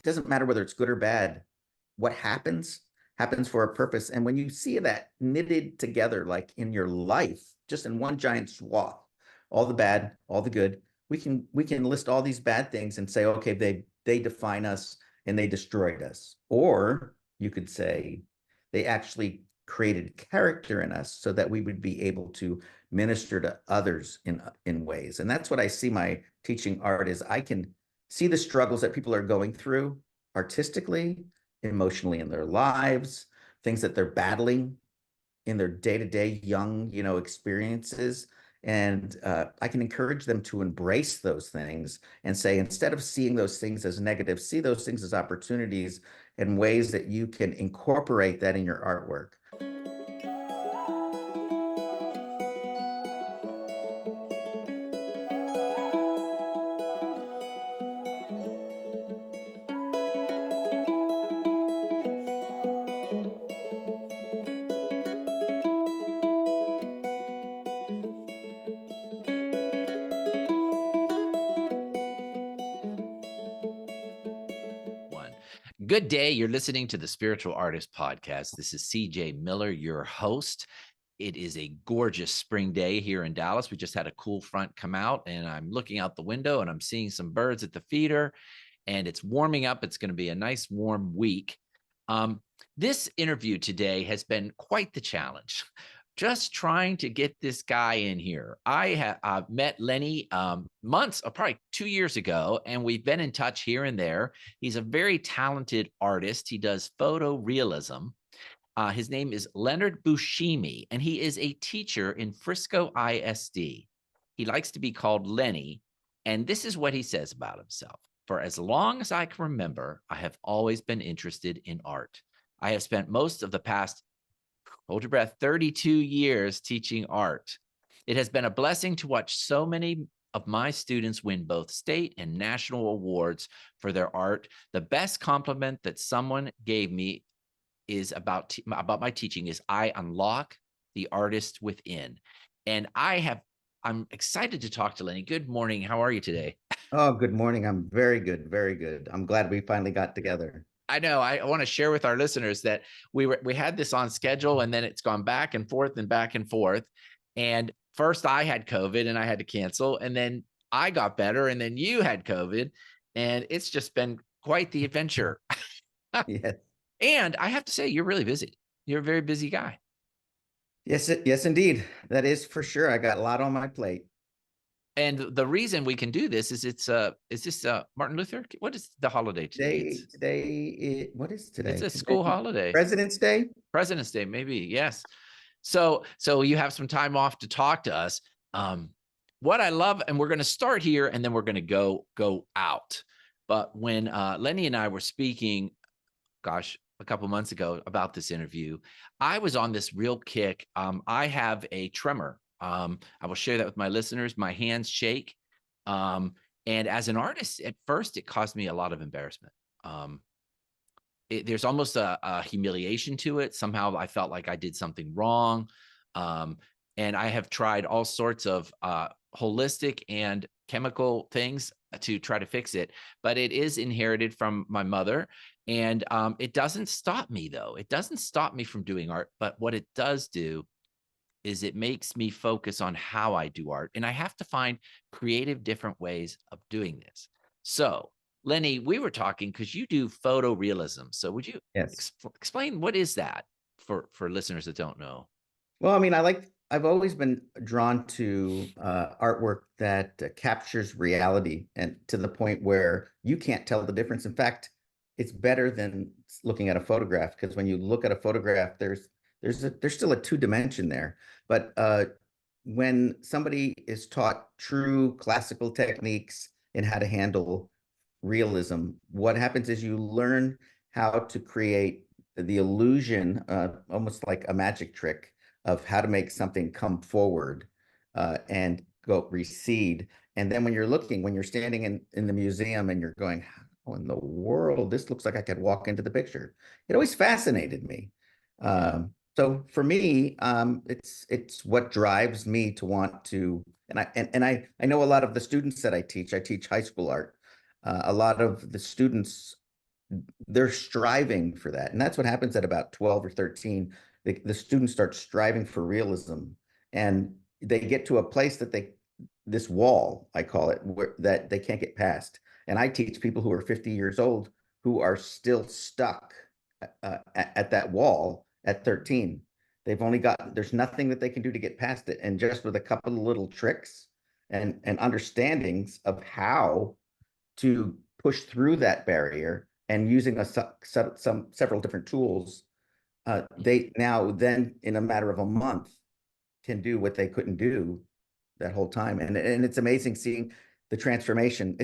doesn't matter whether it's good or bad. What happens for a purpose. And when you see that knitted together, like in your life, just in one giant swath, all the bad, all the good, we can list all these bad things and say, okay, they define us and they destroyed us. Or you could say they actually created character in us so that we would be able to minister to others in ways. And that's what I see my teaching art is. I can see the struggles that people are going through artistically, emotionally in their lives, things that they're battling in their day-to-day young, experiences. And I can encourage them to embrace those things and say, instead of seeing those things as negative, see those things as opportunities and ways that you can incorporate that in your artwork. Good day. You're listening to the Spiritual Artist Podcast. This is CJ Miller, your host. It is a gorgeous spring day here in Dallas. We just had a cool front come out, and I'm looking out the window and I'm seeing some birds at the feeder, and it's warming up. It's going to be a nice warm week. This interview today has been quite the challenge. Just trying to get this guy in here. I have met Lenny months, probably 2 years ago, and we've been in touch here and there. He's a very talented artist. He does photorealism. His name is Leonard Buscemi, and he is a teacher in Frisco ISD. He likes to be called Lenny, and this is what he says about himself. For as long as I can remember, I have always been interested in art. I have spent most of the past, hold your breath, 32 years teaching art. It has been a blessing to watch so many of my students win both state and national awards for their art. The best compliment that someone gave me is about my teaching is I unlock the artist within. And I'm excited to talk to Lenny. Good morning. How are you today? Oh, good morning. I'm very good, very good. I'm glad we finally got together. I know. I want to share with our listeners that we had this on schedule, and then it's gone back and forth and back and forth. And first I had COVID and I had to cancel, and then I got better, and then you had COVID, and it's just been quite the adventure. Yes. And I have to say, you're really busy. You're a very busy guy. Yes, indeed. That is for sure. I got a lot on my plate. And the reason we can do this is is this Martin Luther? What is the holiday today? What is today? It's a school holiday. President's Day? President's Day, maybe. Yes. So you have some time off to talk to us. What I love, and we're going to start here and then we're going to go out. But when Lenny and I were speaking, gosh, a couple months ago about this interview, I was on this real kick. I have a tremor. I will share that with my listeners. My hands shake. And as an artist, at first, it caused me a lot of embarrassment. There's almost a humiliation to it. Somehow I felt like I did something wrong. And I have tried all sorts of holistic and chemical things to try to fix it, but it is inherited from my mother. And it doesn't stop me, though. It doesn't stop me from doing art. But what it does do is it makes me focus on how I do art. And I have to find creative, different ways of doing this. So, Lenny, we were talking because you do photorealism. So would you explain what is that for listeners that don't know? Well, I mean, I've always been drawn to artwork that captures reality and to the point where you can't tell the difference. In fact, it's better than looking at a photograph, because when you look at a photograph, there's still a two-dimension there. But when somebody is taught true classical techniques in how to handle realism, what happens is you learn how to create the illusion, almost like a magic trick, of how to make something come forward and go recede. And then when you're standing in the museum and you're going, how in the world, this looks like I could walk into the picture. It always fascinated me. So for me, it's what drives me to want to, and I know a lot of the students that I teach high school art. A lot of the students they're striving for that. And that's what happens at about 12 or 13. The students start striving for realism, and they get to a place that this wall, I call it, that they can't get past. And I teach people who are 50 years old who are still stuck at that wall at 13. There's nothing that they can do to get past it. And just with a couple of little tricks and understandings of how to push through that barrier, and using several different tools, they now then in a matter of a month can do what they couldn't do that whole time. And it's amazing seeing the transformation.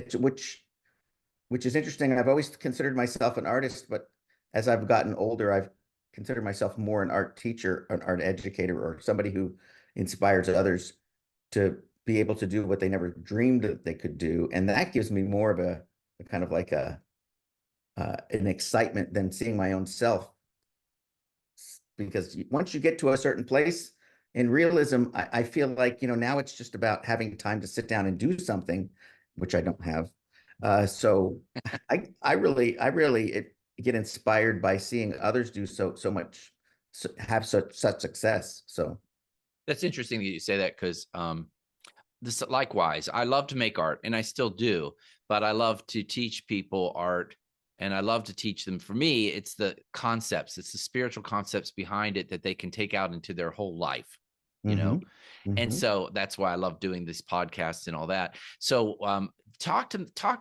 Which is interesting. I've always considered myself an artist, but as I've gotten older, I've considered myself more an art teacher, an art educator, or somebody who inspires others to be able to do what they never dreamed that they could do. And that gives me more of a kind of like an excitement than seeing my own self. Because once you get to a certain place in realism, I feel like, now it's just about having time to sit down and do something, which I don't have. So I really get inspired by seeing others do so much, have such success. So That's interesting that you say that, because this likewise, I love to make art, and I still do, but I love to teach people art, and I love to teach them. For me, it's the concepts, it's the spiritual concepts behind it that they can take out into their whole life, you know? And so that's why I love doing these podcasts and all that. So talk to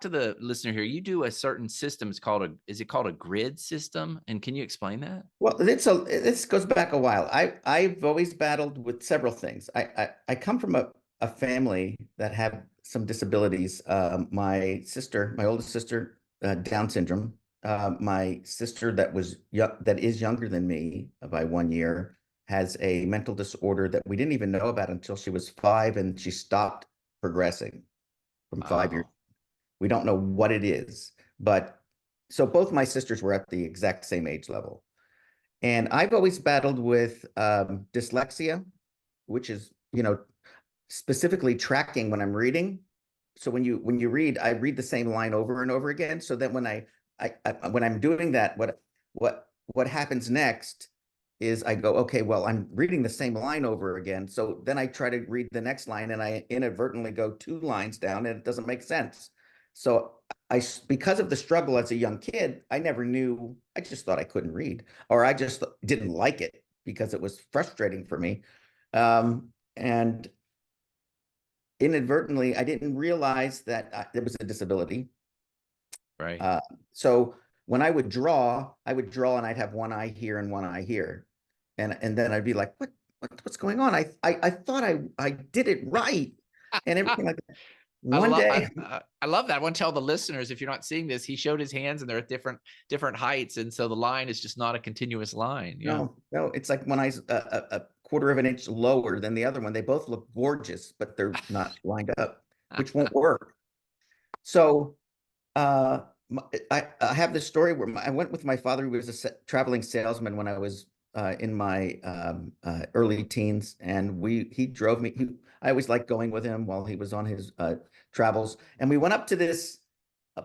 the listener here. You do a certain system. Is it called a grid system? And can you explain that? Well, this goes back a while. I've always battled with several things. I come from a family that have some disabilities. My oldest sister, Down syndrome. My sister that is younger than me by 1 year, has a mental disorder that we didn't even know about until she was 5, and she stopped progressing from 5 years. Oh, We don't know what it is, but so both my sisters were at the exact same age level. And I've always battled with dyslexia, which is, specifically tracking when I'm reading. So when you read, I read the same line over and over again. So that when when I'm doing that, what happens next is I go, okay, well, I'm reading the same line over again. So then I try to read the next line, and I inadvertently go 2 lines down, and it doesn't make sense. So because of the struggle as a young kid, I never knew. I just thought I couldn't read, or I just didn't like it because it was frustrating for me. And inadvertently, I didn't realize that there was a disability. right. So when I would draw, and I'd have one eye here and one eye here, and then I'd be like, what's going on? I thought I did it right, and everything like that. One day, I love that. I want to tell the listeners, if you're not seeing this, he showed his hands and they're at different heights. And so the line is just not a continuous line. Yeah. no, it's like when a quarter of an inch lower than the other one. They both look gorgeous, but they're not lined up, which won't work. So I have this story where I went with my father, who was a traveling salesman when I was in my early teens, and he drove me. I always liked going with him while he was on his travels, and we went up to this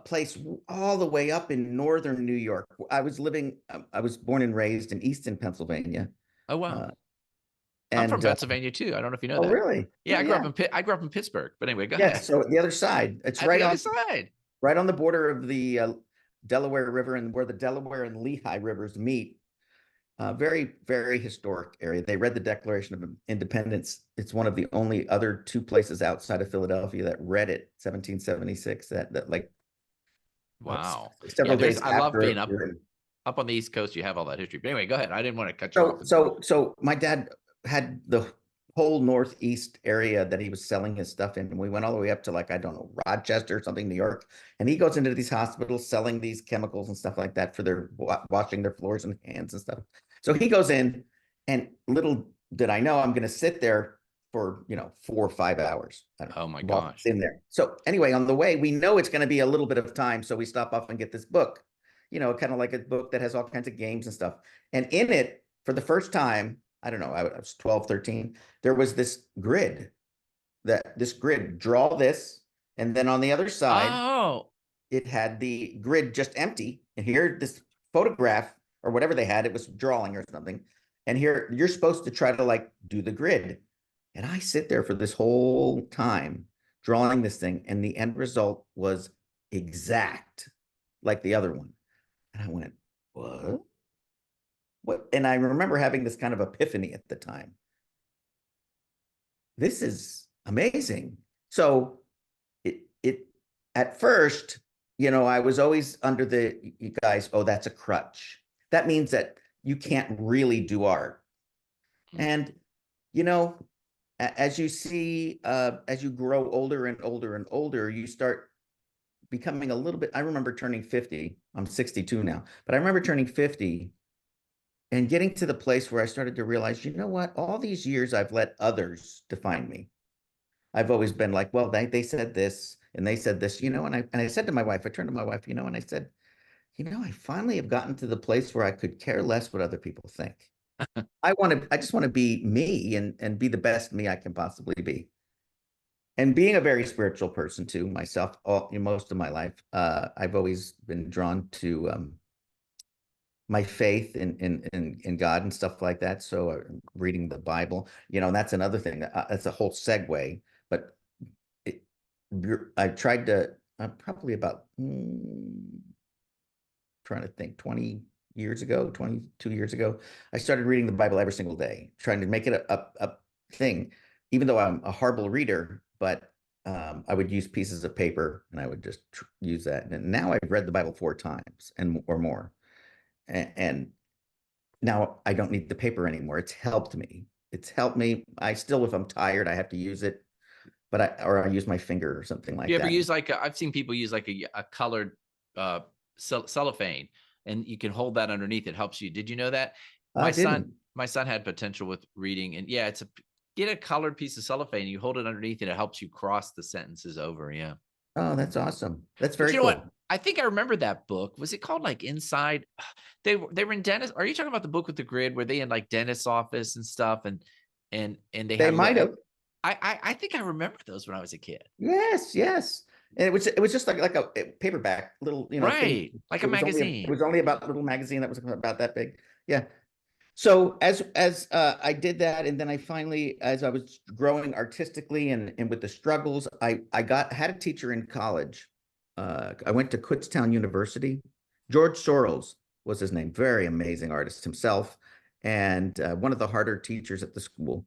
place all the way up in northern New York. I was born and raised in Easton, Pennsylvania. Oh, wow. Uh, I'm from and Pennsylvania too. I don't know if you know oh, that. really? Yeah, Oh, yeah. I grew up in Pittsburgh. But anyway, go Yes. ahead. So the other side, it's At the other side. right on the border of the Delaware River, and where the Delaware and Lehigh rivers meet. Very, very historic area. They read the Declaration of Independence. It's one of the only other 2 places outside of Philadelphia that read it, 1776. That like Wow. Yeah, several days I love after. being up on the East Coast. You have all that history. But anyway, go ahead. I didn't want to cut you So, off. so my dad had the whole Northeast area that he was selling his stuff in. And we went all the way up to, like, I don't know, Rochester or something, New York. And he goes into these hospitals selling these chemicals and stuff like that for their washing their floors and hands and stuff. So he goes in, and little did I know I'm going to sit there for, 4 or 5 hours. I don't know, Oh my while gosh. he's in there. So anyway, on the way, we know it's going to be a little bit of time. So we stop off and get this book, kind of like a book that has all kinds of games and stuff. And in it, for the first time, I don't know, I was 12, 13, there was this grid, draw this, and then on the other side, Oh, it had the grid just empty. And here, this photograph or whatever they had, it was drawing or something. And here you're supposed to try to like do the grid. And I sit there for this whole time drawing this thing, and the end result was exact like the other one. And I went, what? What? And I remember having this kind of epiphany at the time. This is amazing. So it at first, I was always under the, you guys, oh, that's a crutch. That means that you can't really do art. And as you see, as you grow older and older and older, you start becoming a little bit. I remember turning 50. I'm 62 now, but I remember turning 50 and getting to the place where I started to realize, you know what? All these years I've let others define me. I've always been like, well, they said this and they said this, and I said to my wife, I turned to my wife, and I said, I finally have gotten to the place where I could care less what other people think. I just want to be me and be the best me I can possibly be. And being a very spiritual person too, myself, most of my life, I've always been drawn to my faith in God and stuff like that. So reading the Bible, and that's another thing. That's a whole segue. But I tried to probably about trying to think 20 years ago, 22 years ago, I started reading the Bible every single day, trying to make it a thing, even though I'm a horrible reader, but I would use pieces of paper and I would just use that. And now I've read the Bible 4 times or more. And now I don't need the paper anymore. It's helped me. It's helped me. I still, if I'm tired, I have to use it, but I use my finger or something like You that. ever use like I've seen people use like a colored cellophane, and you can hold that underneath. It helps you. Did you know that? I didn't. My son had potential with reading, and yeah, get a colored piece of cellophane. You hold it underneath, and it helps you cross the sentences over. Yeah. Oh, that's awesome. That's But very you know what? cool. I think I remember that book. Was it called like Inside? They were in dentist. Are you talking about the book with the grid where they in like dentist's office and stuff, and they They had a might little. have. I think I remember those when I was a kid. Yes, yes. And it was just like a paperback little, thing. Right. Like a It magazine. was only about a little magazine that was about that big. Yeah. So as I did that, and then I finally, as I was growing artistically and with the struggles, I had a teacher in college. I went to Kutztown University. George Soros was his name. Very amazing artist himself, and one of the harder teachers at the school.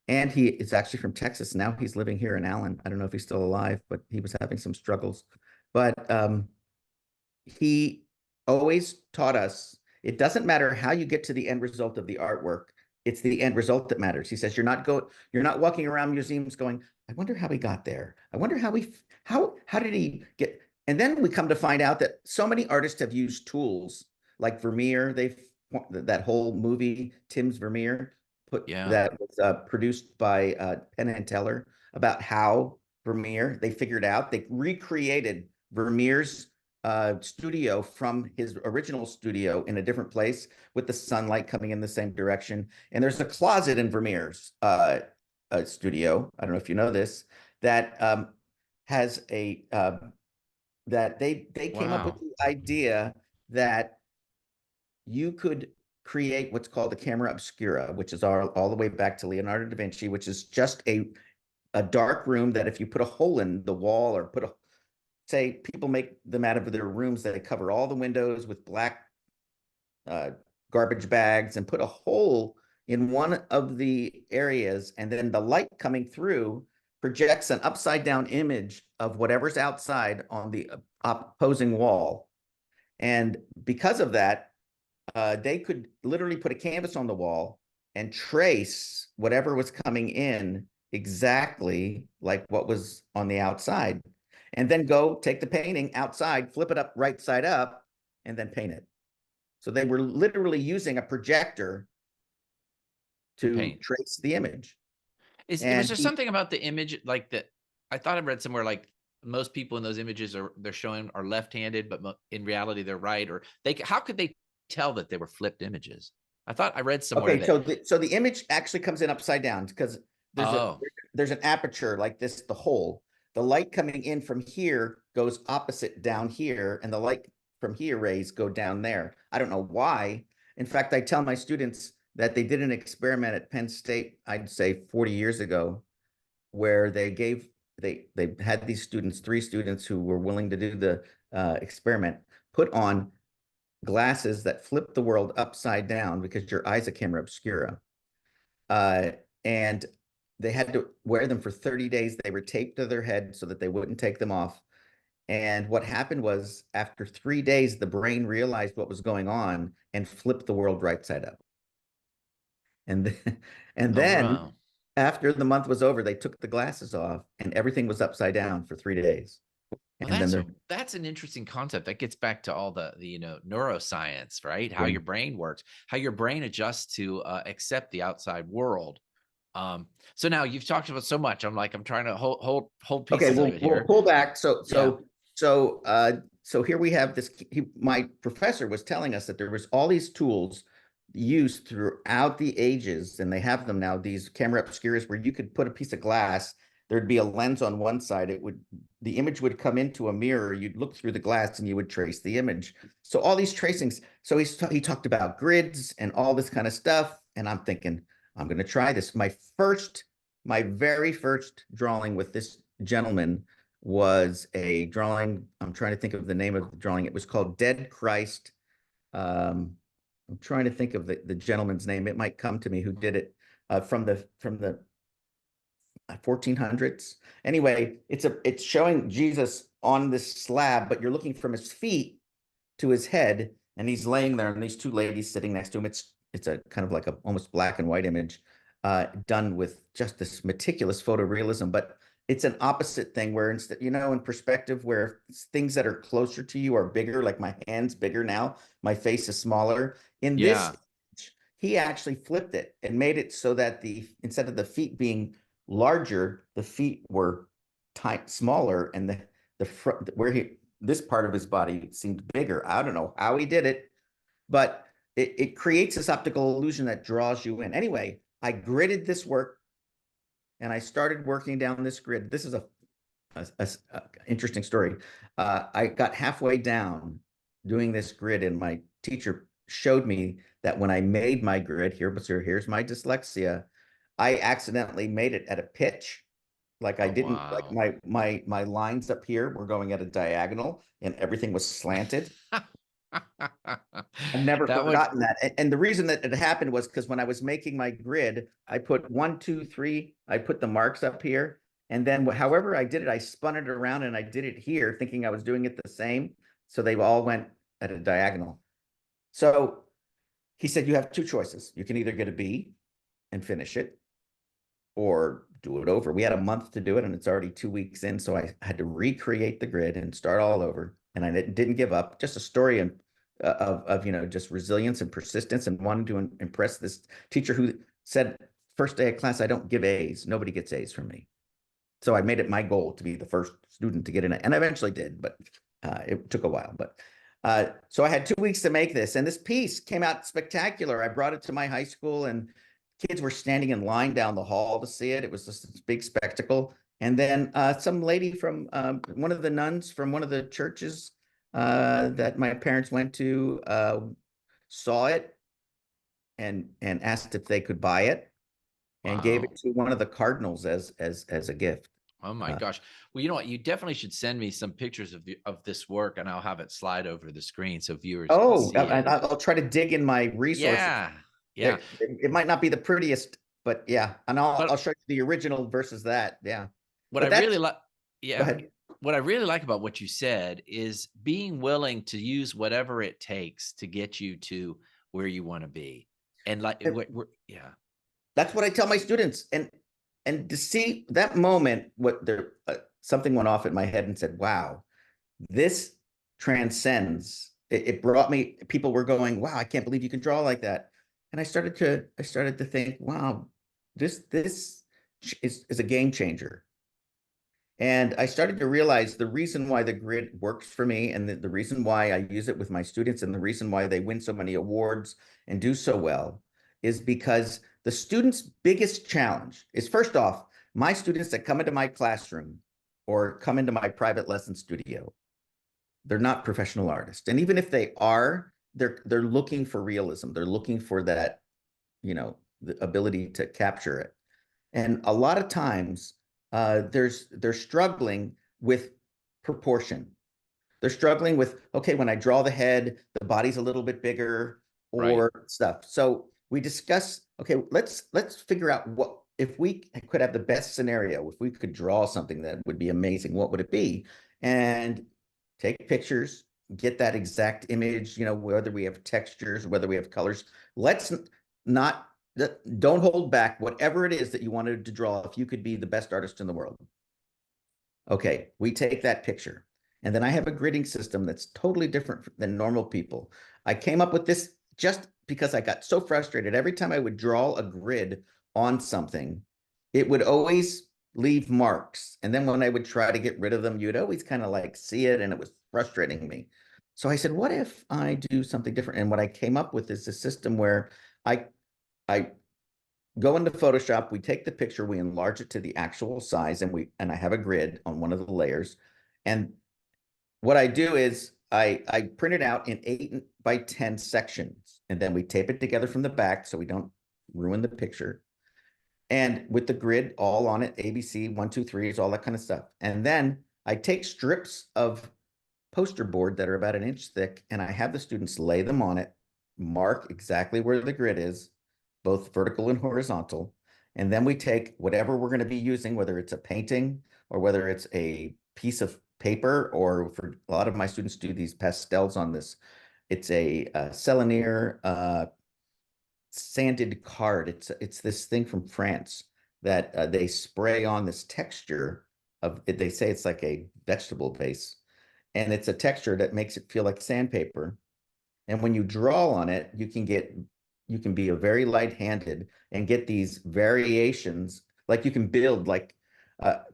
And he is actually from Texas. Now he's living here in Allen. I don't know if he's still alive, but he was having some struggles. But he always taught us it doesn't matter how you get to the end result of the artwork. It's the end result that matters. He says you're not walking around museums going, I wonder how he got there. I wonder how did he get. And then we come to find out that so many artists have used tools like Vermeer. That whole movie, Tim's Vermeer, Yeah. that was produced by Penn and Teller, about how Vermeer, they figured out, they recreated Vermeer's studio from his original studio in a different place with the sunlight coming in the same direction. And there's a closet in Vermeer's studio. I don't know if you know this, that has that they came up with Wow. the idea that you could create what's called the camera obscura, which is all the way back to Leonardo da Vinci, which is just a dark room that if you put a hole in the wall or say people make them out of their rooms, they cover all the windows with black garbage bags and put a hole in one of the areas, and then the light coming through projects an upside down image of whatever's outside on the opposing wall. And because of that, they could literally put a canvas on the wall and trace whatever was coming in exactly like what was on the outside, and then go take the painting outside, flip it up right side up, and then paint it. So they were literally using a projector To to paint. trace the image. Was And there something about the image like that? I thought I read somewhere like most people in those images they're showing are left-handed, but in reality they're right. Or how could they tell that they were flipped images? I thought I read somewhere okay, that. so the image actually comes in upside down because there's a Oh, there's an aperture like this, the hole. the light coming in from here goes opposite down here, and the light from here rays go down there. I don't know why. In fact, I tell my students that they did an experiment at Penn State, I'd say 40 years ago, where they had these students, 3 students who were willing to do the experiment, put on glasses that flip the world upside down because your eyes a camera obscura. And they had to wear them for 30 days. They were taped to their head so that they wouldn't take them off. And what happened was, after 3 days, the brain realized what was going on and flipped the world right side up. And then, and Oh, then wow. after the month was over, they took the glasses off and everything was upside down for 3 days. Well, And then they're that's an interesting concept. That gets back to all the neuroscience, right? How yeah. your brain works, how your brain adjusts to accept the outside world. So now you've talked about so much. I'm trying to hold Okay, pieces of it we'll here. pull back. Yeah. So here we have this. My professor was telling us that there was all these tools used throughout the ages, and they have them now. These camera obscuras where you could put a piece of glass. There'd be a lens on one side. The image would come into a mirror. You'd look through the glass and you would trace the image. So all these tracings. So he talked about grids and all this kind of stuff. And I'm thinking, I'm going to try this. My very first drawing with this gentleman was a drawing. I'm trying to think of the name of the drawing. It was called Dead Christ. I'm trying to think of the gentleman's name. It might come to me who did it from the 1400s. Anyway, it's showing Jesus on this slab, but you're looking from his feet to his head, and he's laying there, and these 2 ladies sitting next to him. It's a kind of like a almost black and white image, done with just this meticulous photorealism. But it's an opposite thing where instead, in perspective, where things that are closer to you are bigger, like my hand's bigger now, my face is smaller. In this, Yeah. he actually flipped it and made it so that instead of the feet being larger, the feet were smaller, and the front this part of his body seemed bigger. I don't know how he did it, but it creates this optical illusion that draws you in. Anyway, I gridded this work and I started working down this grid. This is a interesting story. I got halfway down doing this grid, and my teacher showed me that when I made my grid, here's my dyslexia. I accidentally made it at a pitch. Like I Oh, didn't wow. like my lines up here were going at a diagonal and everything was slanted. I've never That would forgotten that. And the reason that it happened was because when I was making my grid, I put 1, 2, 3, I put the marks up here. And then however I did it, I spun it around and I did it here thinking I was doing it the same. So they all went at a diagonal. So he said, you have 2 choices. You can either get a B and finish it, or do it over. We had a month to do it, and it's already 2 weeks in. So I had to recreate the grid and start all over. And I didn't give up. Just a story of just resilience and persistence, and wanting to impress this teacher who said, first day of class, I don't give A's. Nobody gets A's from me. So I made it my goal to be the first student to get in it, and I eventually did, but it took a while. But so I had 2 weeks to make this, and this piece came out spectacular. I brought it to my high school, and kids were standing in line down the hall to see it. It was just this big spectacle. And then some lady from one of the nuns from one of the churches that my parents went to saw it and asked if they could buy it, and gave wow. it to one of the cardinals as a gift. Oh my Uh, gosh. Well, you know what? You definitely should send me some pictures of this work, and I'll have it slide over the screen so viewers can oh, see it. I'll try to dig in my resources. Yeah. Yeah. It might not be the prettiest, but yeah, and I'll But show you the original versus that. Yeah, what I but really that's like, go yeah, ahead. what I really like about what you said is being willing to use whatever it takes to get you to where you want to be. And like, yeah. That's what I tell my students, and to see that moment, something went off in my head and said, "Wow, this transcends." It brought me. People were going, "Wow, I can't believe you can draw like that," and I started to think, "Wow, this is a game changer." And I started to realize the reason why the grid works for me, and the reason why I use it with my students, and the reason why they win so many awards and do so well, is because the students' biggest challenge is, first off, my students that come into my classroom or come into my private lesson studio, they're not professional artists. And even if they are, they're looking for realism. They're looking for that, the ability to capture it. And a lot of times, they're struggling with proportion. They're struggling with, okay, when I draw the head, the body's a little bit bigger Right. or stuff. So we discuss, okay, let's figure out what if we could have the best scenario, if we could draw something that would be amazing, what would it be? And take pictures, get that exact image, whether we have textures, whether we have colors. Let's not don't hold back whatever it is that you wanted to draw. If you could be the best artist in the world, okay, we take that picture. And then I have a gridding system that's totally different than normal people. I came up with this just because I got so frustrated. Every time I would draw a grid on something, it would always leave marks. And then when I would try to get rid of them, you'd always kind of like see it, and it was frustrating me. So I said, what if I do something different? And what I came up with is a system where I I go into Photoshop, we take the picture, we enlarge it to the actual size, and I have a grid on one of the layers. And what I do is I print it out in 8 by 10 sections, and then we tape it together from the back so we don't ruin the picture. And with the grid all on it, ABC, 1, 2, 3s, all that kind of stuff. And then I take strips of poster board that are about an inch thick, and I have the students lay them on it, mark exactly where the grid is, both vertical and horizontal. And then we take whatever we're going to be using, whether it's a painting or whether it's a piece of paper, or for a lot of my students do these pastels on this. It's a Selenier sanded card. It's this thing from France that they spray on this texture of it. They say it's like a vegetable base, and it's a texture that makes it feel like sandpaper. And when you draw on it, you can be a very light-handed and get these variations. Like you can build like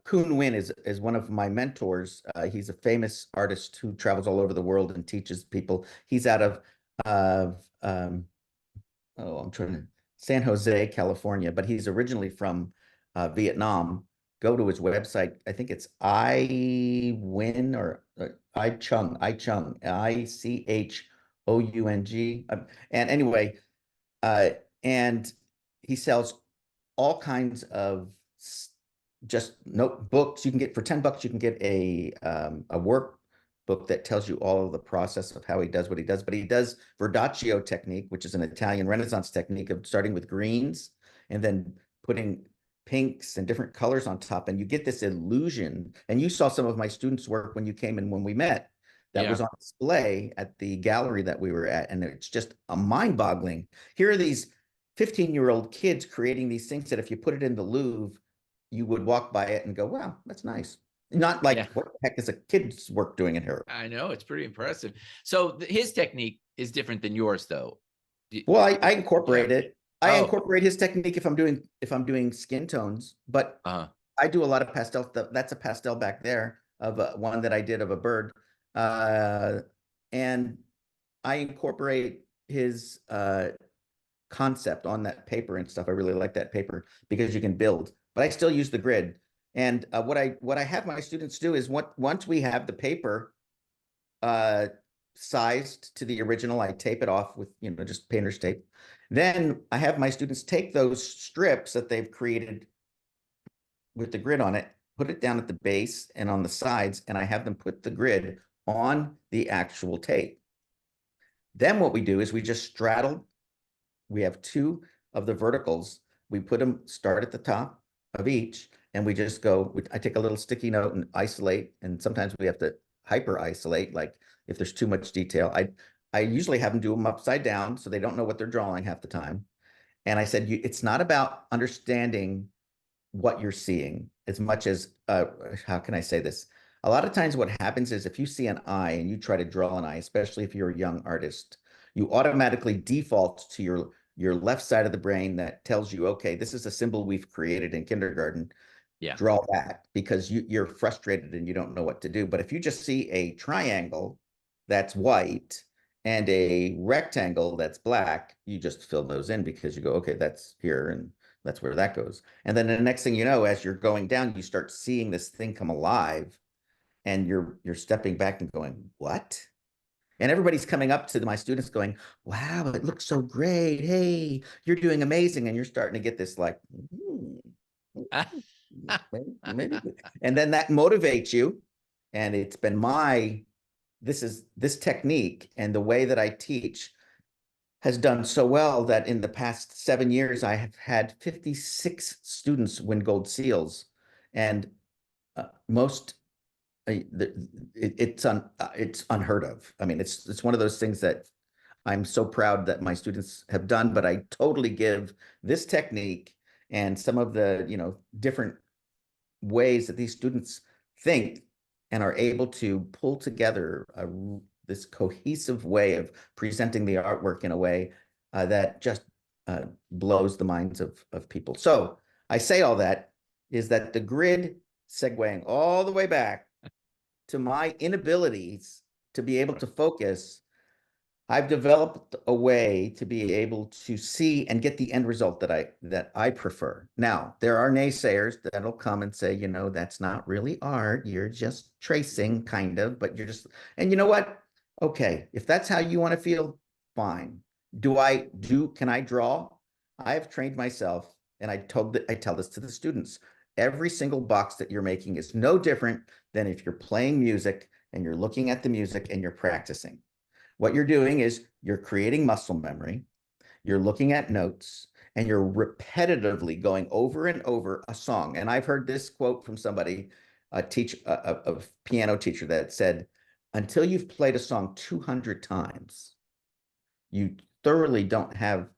Kuhn Nguyen is one of my mentors. He's a famous artist who travels all over the world and teaches people. He's out of I'm trying to San Jose, California, but he's originally from Vietnam. Go to his website. I think it's I Win or I Chung, ICHOUNG. And anyway, uh, and he sells all kinds of just notebooks. You can get for $10. You can get a workbook that tells you all of the process of how he does what he does. But he does Verdaccio technique, which is an Italian Renaissance technique of starting with greens and then putting pinks and different colors on top, and you get this illusion. And you saw some of my students' work when you came in when we met. That Yeah. was on display at the gallery that we were at, and it's just a mind-boggling. Here are these 15-year-old kids creating these things that if you put it in the Louvre, you would walk by it and go, wow, that's nice. Not Yeah. like, what the heck is a kid's work doing in here? I know it's pretty impressive. So his technique is different than yours, though. Well, I Yeah. incorporate it. I Oh. incorporate his technique if I'm doing skin tones, but Uh-huh. I do a lot of pastel stuff. That's a pastel back there of one that I did of a bird. Uh, and I incorporate his concept on that paper and stuff. I really like that paper because you can build, but I still use the grid. And what I have my students do is once we have the paper uh, sized to the original, I tape it off with just painter's tape. Then I have my students take those strips that they've created with the grid on it, put it down at the base and on the sides, and I have them put the grid on the actual tape. Then what we do is we just straddle. We have two of the verticals. We put them start at the top of each, and we just go. I take a little sticky note and isolate, and sometimes we have to hyper isolate, like if there's too much detail. I usually have them do them upside down so they don't know what they're drawing half the time. And I said, it's not about understanding what you're seeing as much as how can I say this? A lot of times what happens is if you see an eye and you try to draw an eye, especially if you're a young artist, you automatically default to your left side of the brain that tells you, okay, this is a symbol we've created in kindergarten. Yeah. Draw that because you're frustrated and you don't know what to do. But if you just see a triangle that's white and a rectangle that's black, you just fill those in because you go, okay, that's here. And That's where that goes. And then the next thing you know, as you're going down, you start seeing this thing come alive, and you're stepping back and going, what? And everybody's coming up to my students going, wow, it looks so great. Hey, you're doing amazing. And you're starting to get this like, maybe. And then that motivates you. And it's been this technique and the way that I teach has done so well that in the past 7 years, I have had 56 students win gold seals. And most it's unheard of. I mean, it's one of those things that I'm so proud that my students have done, but I totally give this technique and some of the, different ways that these students think and are able to pull together this cohesive way of presenting the artwork in a way that just blows the minds of people. So I say all that is that the grid, segueing all the way back to my inabilities to be able to focus, I've developed a way to be able to see and get the end result that I prefer. Now, there are naysayers that'll come and say, that's not really art. You're just tracing, kind of, but you're just, and you know what? Okay, if that's how you want to feel, fine. Can I draw? I have trained myself, and I tell this to the students. Every single box that you're making is no different than if you're playing music and you're looking at the music and you're practicing. What you're doing is you're creating muscle memory, you're looking at notes, and you're repetitively going over and over a song. And I've heard this quote from somebody, a piano teacher, that said, until you've played a song 200 times, you thoroughly don't have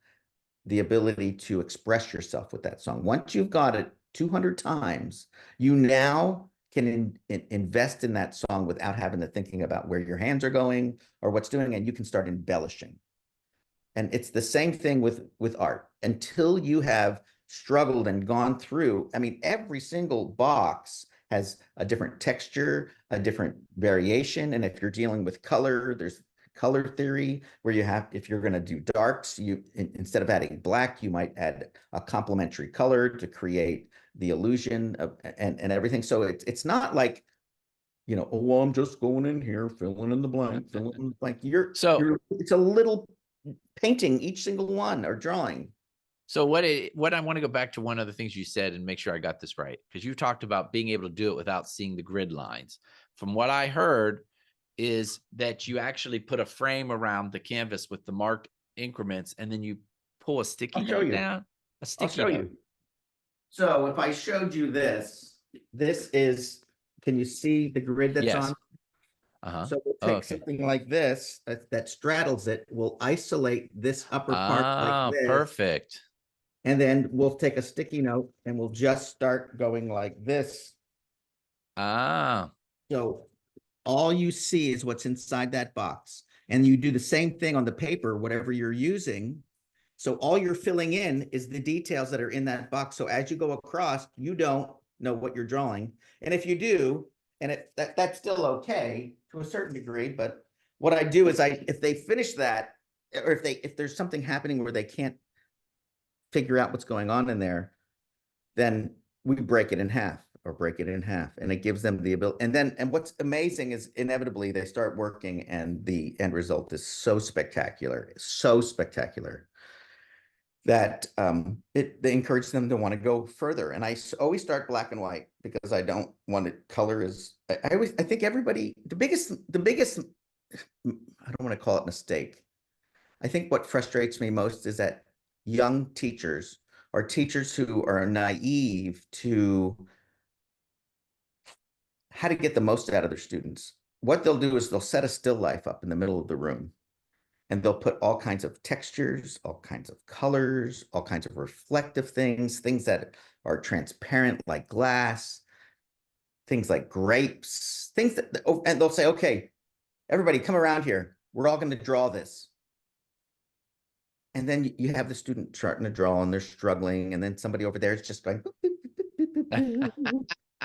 the ability to express yourself with that song. Once you've got it 200 times, you now can invest in that song without having to thinking about where your hands are going or what's doing, and you can start embellishing. And it's the same thing with art. Until you have struggled and gone through, I mean, every single box has a different texture, a different variation. And if you're dealing with color, there's color theory where if you're going to do darks, instead of adding black, you might add a complementary color to create the illusion of and everything. So it's not like, well, I'm just going in here, filling in the blank, filling in the blank. It's a little painting, each single one, or drawing. So what I want to go back to one of the things you said and make sure I got this right, because you talked about being able to do it without seeing the grid lines. From what I heard is that you actually put a frame around the canvas with the marked increments, and then you pull a sticky note down. I'll show you. So if I showed you this is, can you see the grid that's Yes. on? So we'll take something like this that straddles it. We'll isolate this upper part like this. Perfect. And then we'll take a sticky note and we'll just start going like this. So all you see is what's inside that box. And you do the same thing on the paper, whatever you're using. So all you're filling in is the details that are in that box. So as you go across, you don't know what you're drawing. And if you do, and that's still okay to a certain degree, but what I do is if they finish that, or if there's something happening where they can't figure out what's going on in there, then we break it in half and it gives them the ability. And what's amazing is inevitably they start working and the end result is so spectacular that they encourage them to want to go further. And I always start black and white because I don't want it. Color is, I think everybody, the biggest, I don't want to call it mistake. I think what frustrates me most is that young teachers or teachers who are naive to how to get the most out of their students. What they'll do is they'll set a still life up in the middle of the room, and they'll put all kinds of textures, all kinds of colors, all kinds of reflective things that are transparent like glass, things like grapes, things and they'll say, okay, everybody come around here. We're all going to draw this. And then you have the student starting to draw and they're struggling. And then somebody over there is just going,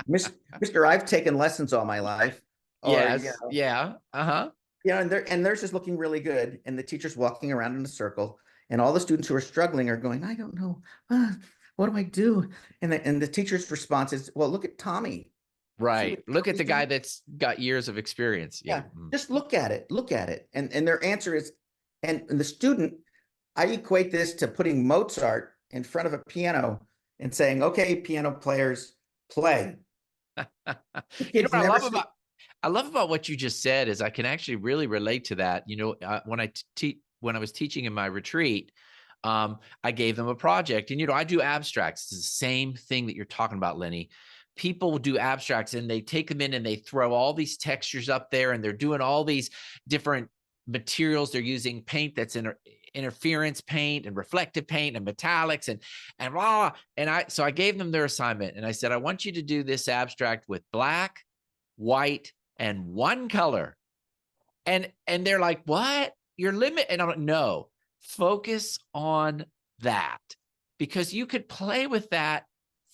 Mr. I've taken lessons all my life. Yes. Yeah. And they're just looking really good. And the teacher's walking around in a circle. And all the students who are struggling are going, I don't know. what do I do? And the teacher's response is, well, look at Tommy. See what Right. Look at Tommy's the guy doing? that's got years of experience. Yeah. Yeah, just look at it. Look at it. And their answer is, and the student, I equate this to putting Mozart in front of a piano and saying, okay, piano players, play. The You know kids what never see. I love about what you just said is I can actually really relate to that. When when I was teaching in my retreat, I gave them a project, and I do abstracts. It's the same thing that you're talking about, Lenny. People do abstracts, and they take them in and they throw all these textures up there, and they're doing all these different materials. They're using paint that's interference paint and reflective paint and metallics and blah. So I gave them their assignment, and I said, I want you to do this abstract with black, white, and one color. And they're like, what? Your limit? And I'm like, no, focus on that, because you could play with that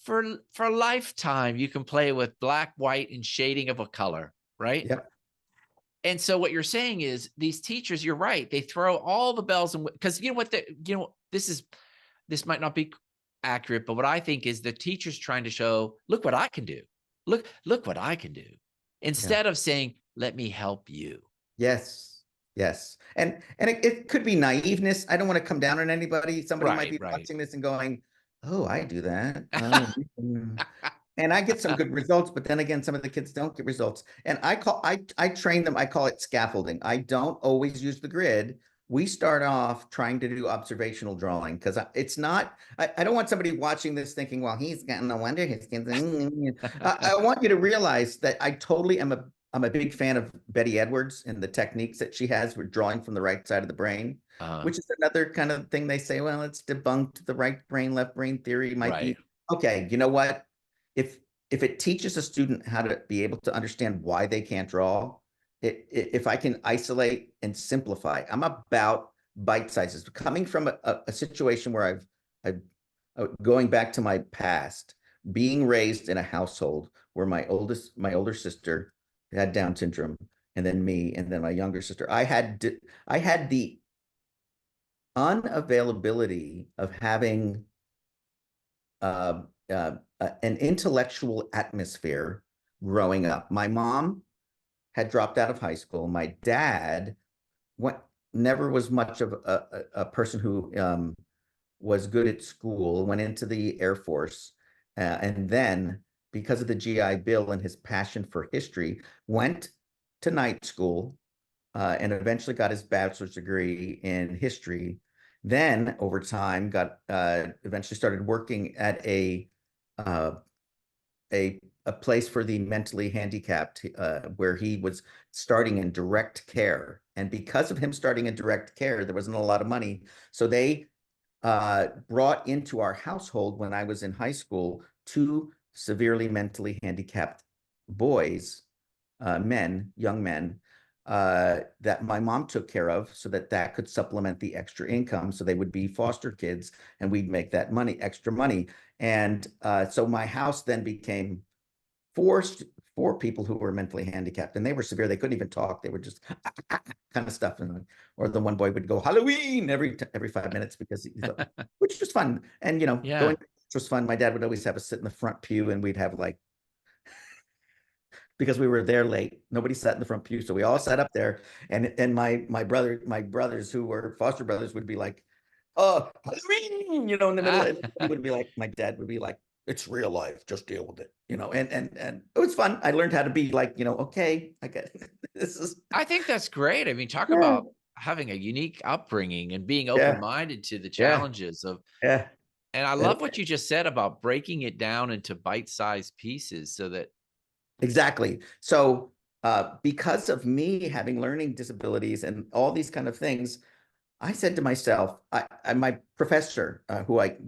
for a lifetime. You can play with black, white, and shading of a color, right? Yep. And so what you're saying is these teachers, you're right, they throw all the bells and because this might not be accurate, but what I think is the teacher's trying to show, look what I can do. Look what I can do. Yeah. Instead of saying, let me help you. Yes. Yes. And it could be naiveness. I don't want to come down on anybody. Somebody might Right, be right. watching this and going, oh, I do that. Oh, and I get some good results, but then again, some of the kids don't get results. And I train them, I call it scaffolding. I don't always use the grid. We start off trying to do observational drawing because it's not, I don't want somebody watching this thinking, well, he's got no wonder his kids. I want you to realize that I totally am I'm a big fan of Betty Edwards and the techniques that she has with drawing from the right side of the brain, uh, which is another kind of thing they say, well, it's debunked. The right brain, left brain theory might right. be okay. You know what? If if it teaches a student how to be able to understand why they can't draw, if I can isolate and simplify, I'm about bite sizes. Coming from a situation where I've going back to my past, being raised in a household where my older sister had Down syndrome, and then me, and then my younger sister. I had the unavailability of having uh, an intellectual atmosphere growing up. My mom had dropped out of high school. My dad went never was much of a person who was good at school, went into the Air Force, and then because of the GI Bill and his passion for history, went to night school and eventually got his bachelor's degree in history. Then over time, got eventually started working at uh, a place for the mentally handicapped, where he was starting in direct care. And because of him starting in direct care, there wasn't a lot of money, so they brought into our household when I was in high school two severely mentally handicapped boys, young men, that my mom took care of so that that could supplement the extra income. So they would be foster kids and we'd make that money, extra money. And so my house then became four four people who were mentally handicapped, and they were severe. They couldn't even talk. They were just kind of stuff. And or the one boy would go Halloween every 5 minutes because he thought, which was fun. And Yeah. going, which was fun. My dad would always have us sit in the front pew, and we'd have like, because we were there late, nobody sat in the front pew, so we all sat up there. And my brothers who were foster brothers would be like, oh, Halloween, in the middle. And he would be like, my dad would be like, it's real life, just deal with it, and it was fun. I learned how to be like, okay, I get this is I think that's great. I mean, talk yeah, about having a unique upbringing and being yeah, open-minded to the yeah, challenges of, yeah. and I Uh, love what you just said about breaking it down into bite-sized pieces so that, exactly. So because of me having learning disabilities and all these kind of things, I said to myself, my professor,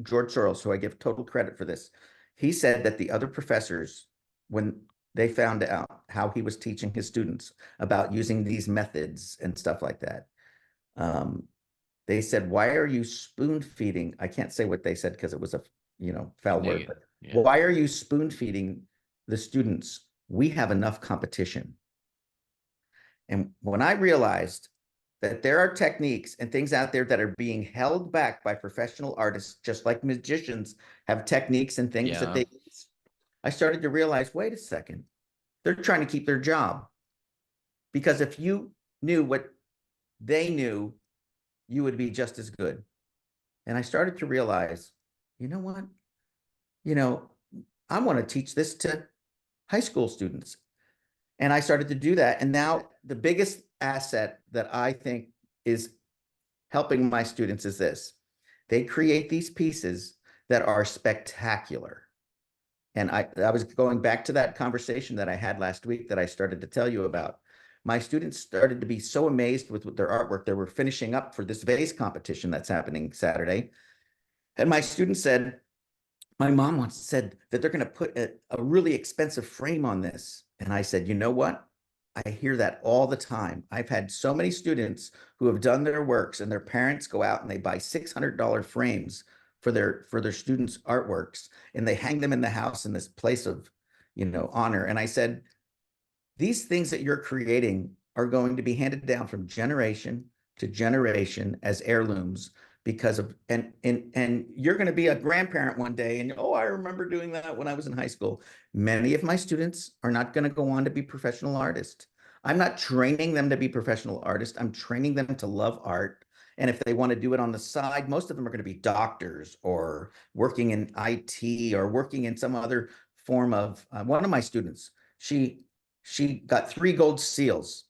George Soros, who I give total credit for this, he said that the other professors, when they found out how he was teaching his students about using these methods and stuff like that, um, they said, "Why are you spoon feeding?" I can't say what they said because it was a foul word, but yeah. why are you spoon feeding the students? We have enough competition. And when I realized that there are techniques and things out there that are being held back by professional artists, just like magicians have techniques and things that Yeah. they use. I started to realize, wait a second, they're trying to keep their job. Because if you knew what they knew, you would be just as good. And I started to realize, you know what? You know, I want to teach this to high school students. And I started to do that. And now the biggest asset that I think is helping my students is this. They create these pieces that are spectacular. And I was going back to that conversation that I had last week that I started to tell you about. My students started to be so amazed with their artwork. They were finishing up for this vase competition that's happening Saturday. And my students said, my mom once said that they're going to put a really expensive frame on this. And I said, you know what? I hear that all the time. I've had so many students who have done their works and their parents go out and they buy $600 frames for their students' artworks and they hang them in the house in this place of, honor. And I said, these things that you're creating are going to be handed down from generation to generation as heirlooms because of and you're going to be a grandparent one day and I remember doing that when I was in high school. Many of my students are not going to go on to be professional artists. I'm not training them to be professional artists. I'm training them to love art. And if they want to do it on the side, most of them are going to be doctors or working in IT or working in some other form of one of my students. She got 3 gold seals.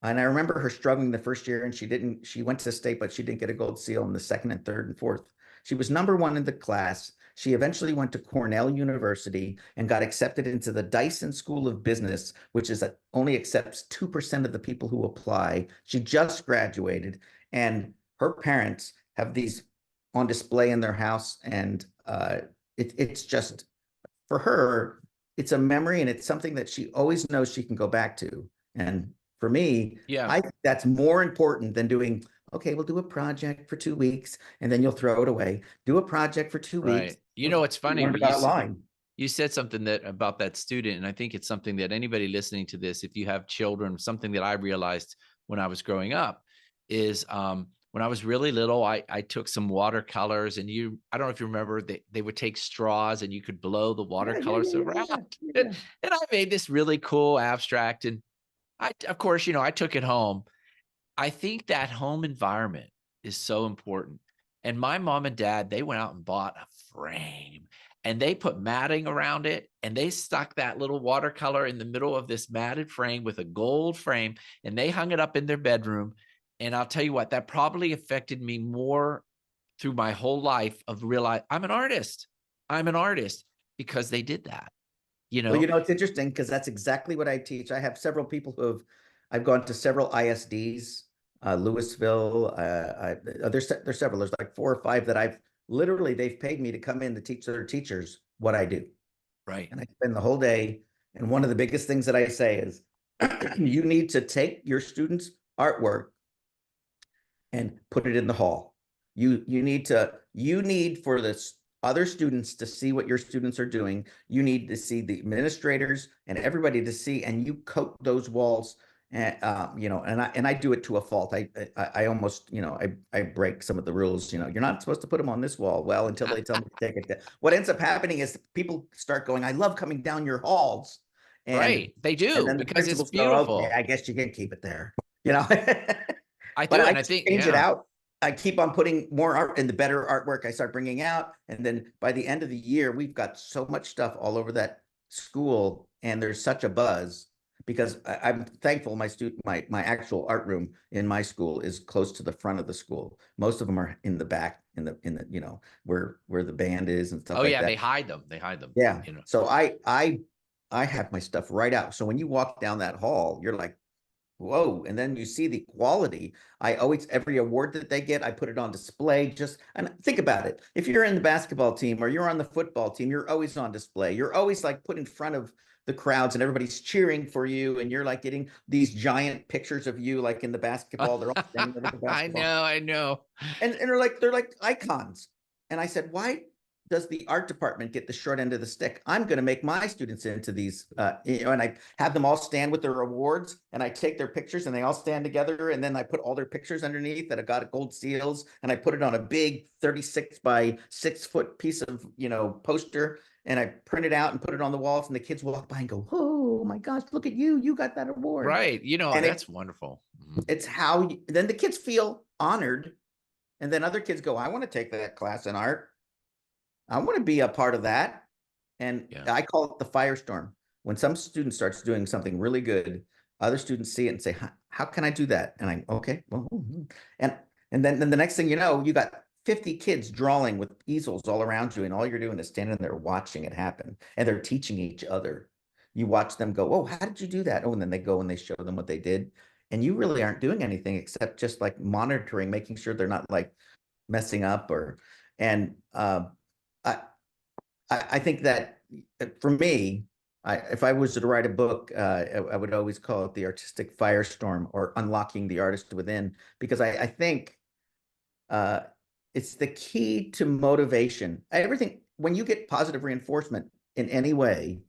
And I remember her struggling the first year and she went to state, but she didn't get a gold seal in the second and third and fourth. She was #1 in the class. She eventually went to Cornell University and got accepted into the Dyson School of Business, which only accepts 2% of the people who apply. She just graduated and her parents have these on display in their house. And it's just, for her, it's a memory and it's something that she always knows she can go back to. And for me, Yeah. I think that's more important than doing, okay, we'll do a project for 2 weeks and then you'll throw it away. Do a project for 2 weeks. Right. You know, it's funny. Learn about line. You said something that about that student, and I think it's something that anybody listening to this, if you have children, something that I realized when I was growing up is when I was really little, I took some watercolors, and I don't know if you remember, they would take straws and you could blow the watercolors around. Yeah. And I made this really cool abstract, and of course, I took it home. I think that home environment is so important. And my mom and dad, they went out and bought a frame and they put matting around it and they stuck that little watercolor in the middle of this matted frame with a gold frame and they hung it up in their bedroom. And I'll tell you what, that probably affected me more through my whole life of realize I'm an artist. I'm an artist because they did that, Well, it's interesting because that's exactly what I teach. I have several people I've gone to several ISDs, Louisville. There's several. There's like 4 or 5 that they've paid me to come in to teach their teachers what I do. Right. And I spend the whole day. And one of the biggest things that I say is you need to take your students' artwork and put it in the hall. You need for the other students to see what your students are doing. You need to see the administrators and everybody to see, and you coat those walls. And and I do it to a fault. I almost, I break some of the rules. You're not supposed to put them on this wall. Well, until they tell me to take it down. What ends up happening is people start going, I love coming down your halls. And Right. They and do then the because it's principals go, okay, beautiful. I guess you can keep it there. I But do. I And I just think, change it yeah. out. I keep on putting more art and the better artwork I start bringing out. And then by the end of the year, we've got so much stuff all over that school and there's such a buzz because I'm thankful my actual art room in my school is close to the front of the school. Most of them are in the back in the where the band is and stuff Oh like yeah, that. they hide them. They hide them. Yeah. So I have my stuff right out. So when you walk down that hall, you're like, whoa. And then you see the quality. Every award that they get, I put it on display. And think about it. If you're in the basketball team or you're on the football team, you're always on display. You're always like put in front of the crowds and everybody's cheering for you. And you're like getting these giant pictures of you, like in the basketball. They're all standing there with the I basketball. know. And they're like icons. And I said, why does the art department get the short end of the stick? I'm going to make my students into these, and I have them all stand with their awards, and I take their pictures, and they all stand together, and then I put all their pictures underneath that have got gold seals, and I put it on a big 36 by 6 foot piece of, poster, and I print it out and put it on the walls, and the kids walk by and go, "Oh my gosh, look at you! You got that award!" Right. And That's wonderful. it's how then the kids feel honored, and then other kids go, "I want to take that class in art. I want to be a part of that." And Yeah. I call it the firestorm. When some student starts doing something really good, other students see it and say, "How can I do that?" And I'm okay. Well, and then the next thing you know, you got 50 kids drawing with easels all around you, and all you're doing is standing there watching it happen. And they're teaching each other. You watch them go, "Oh, how did you do that?" Oh, and then they go and they show them what they did. And you really aren't doing anything except just like monitoring, making sure they're not like messing up and I I think that for me, if I was to write a book, I would always call it the artistic firestorm or unlocking the artist within, because I think uh, it's the key to motivation. Everything, when you get positive reinforcement in any way,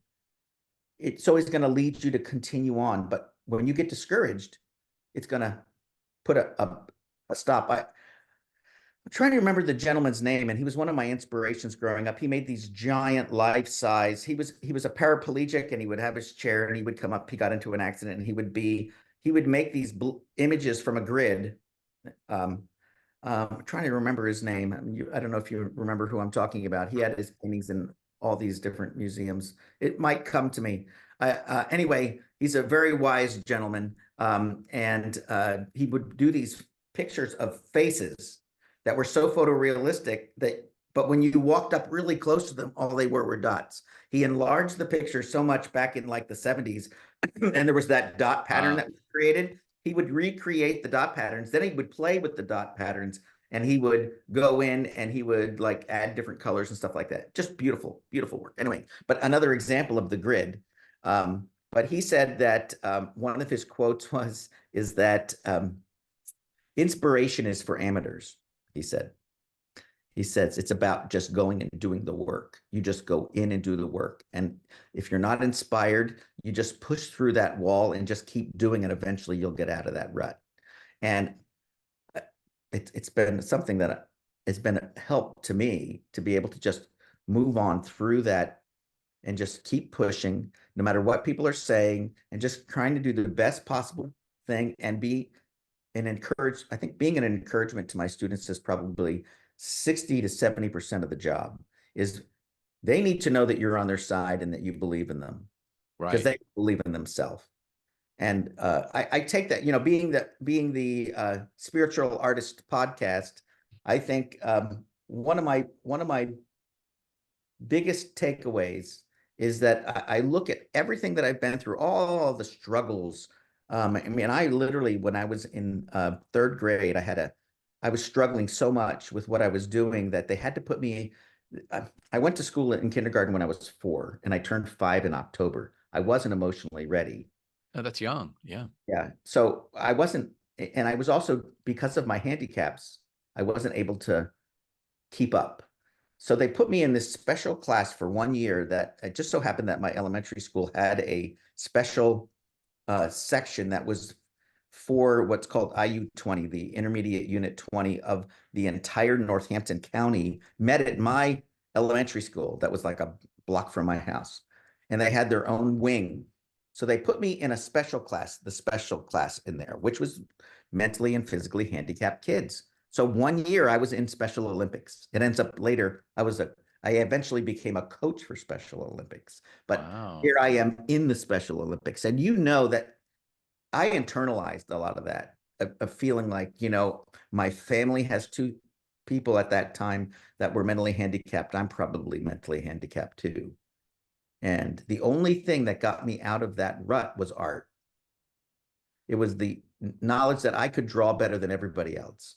it's always going to lead you to continue on. But when you get discouraged, it's going to put a stop. I'm trying to remember the gentleman's name, and he was one of my inspirations growing up. He made these giant life size. He was a paraplegic, and he would have his chair, and he would come up. He got into an accident, and he would make these images from a grid. Um, I'm trying to remember his name. I don't know if you remember who I'm talking about. He had his paintings in all these different museums. It might come to me. Anyway, he's a very wise gentleman, and he would do these pictures of faces that were so photorealistic but when you walked up really close to them, all they were dots. He enlarged the picture so much back in like the 70s, and there was that dot pattern that was created. He would recreate the dot patterns. Then he would play with the dot patterns, and he would go in and he would like add different colors and stuff like that. Just beautiful, beautiful work. Anyway, but another example of the grid. But he said that one of his quotes is that inspiration is for amateurs. He says it's about just going and doing the work. You just go in and do the work. And if you're not inspired, you just push through that wall and just keep doing it. Eventually you'll get out of that rut. And it's been something that has been a help to me to be able to just move on through that and just keep pushing no matter what people are saying, and just trying to do the best possible thing and be and encourage. I think being an encouragement to my students is probably 60 to 70% of the job. Is they need to know that you're on their side and that you believe in them, because Right. they believe in themselves. And I take that, being the spiritual artist podcast, I think one of my biggest takeaways is that I look at everything that I've been through, all the struggles. I mean, I literally, when I was in third grade, I was struggling so much with what I was doing that they had to put me. I went to school in kindergarten when I was 4, and I turned 5 in October. I wasn't emotionally ready. Oh, that's young. Yeah. Yeah, so I wasn't, and I was also, because of my handicaps, I wasn't able to keep up. So they put me in this special class for 1 year. That it just so happened that my elementary school had a special section that was for what's called IU 20, the intermediate unit 20 of the entire Northampton County, met at my elementary school that was like a block from my house. And they had their own wing. So they put me in a special class, the special class in there, which was mentally and physically handicapped kids. So 1 year I was in Special Olympics. It ends up later, I eventually became a coach for Special Olympics. But Wow. here I am in the Special Olympics. And that I internalized a lot of that, of feeling like, my family has 2 people at that time that were mentally handicapped. I'm probably mentally handicapped too. And the only thing that got me out of that rut was art. It was the knowledge that I could draw better than everybody else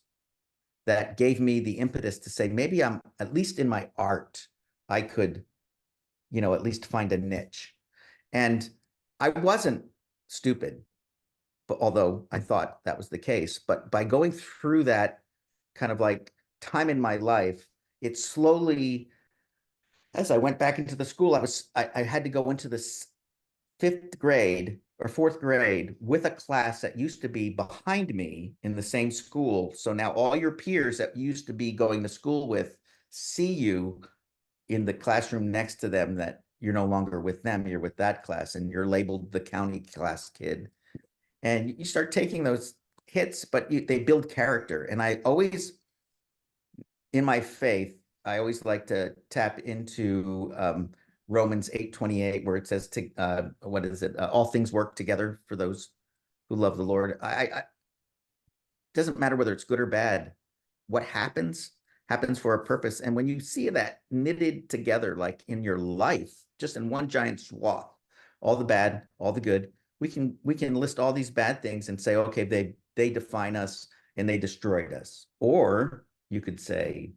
that gave me the impetus to say, maybe I'm, at least in my art, I could, at least find a niche. And I wasn't stupid, but although I thought that was the case, but by going through that kind of like time in my life, it slowly as I went back into the school, I had to go into this fifth grade or fourth grade with a class that used to be behind me in the same school. So now all your peers that you used to be going to school with see you in the classroom next to them, that you're no longer with them, you're with that class, and you're labeled the county class kid. And you start taking those hits, but they build character. And I always, in my faith, I always like to tap into Romans 8:28, where it says, to what is it? All things work together for those who love the Lord. Doesn't matter whether it's good or bad. What happens for a purpose. And when you see that knitted together, like in your life, just in one giant swath, all the bad, all the good, we can list all these bad things and say, okay, they define us and they destroyed us. Or you could say